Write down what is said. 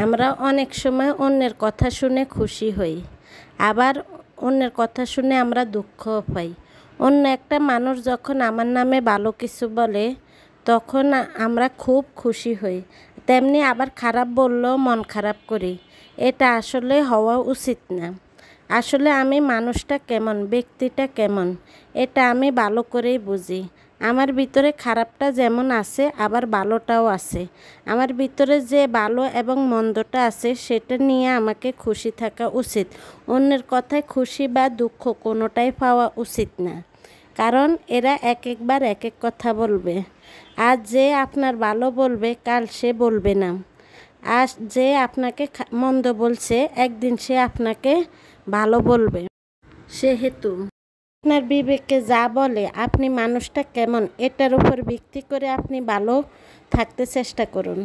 আমরা অনেক সময় অন্যের কথা শুনে খুশি হই, আবার অন্যের কথা শুনে আমরা দুঃখও পাই। অন্য একটা মানুষ যখন আমার নামে ভালো কিছু বলে তখন আমরা খুব খুশি হই, তেমনি আবার খারাপ বললেও মন খারাপ করি। এটা আসলে হওয়া উচিত না। আসলে আমি মানুষটা কেমন, ব্যক্তিটা কেমন, এটা আমি ভালো করেই বুঝি। আমার ভিতরে খারাপটা যেমন আছে, আবার ভালোটাও আছে। আমার ভিতরে যে ভালো এবং মন্দটা আছে সেটা নিয়ে আমাকে খুশি থাকা উচিত। অন্যের কথায় খুশি বা দুঃখ কোনোটাই পাওয়া উচিত না, কারণ এরা এক একবার এক এক কথা বলবে। আজ যে আপনার ভালো বলবে কাল সে বলবে না। আজ যে আপনাকে মন্দ বলছে একদিন সে আপনাকে ভালো বলবে। সেহেতু আপনার বিবেকে যা বলে, আপনি মানুষটা কেমন এটার উপর ভিত্তি করে আপনি ভালো থাকতে চেষ্টা করুন।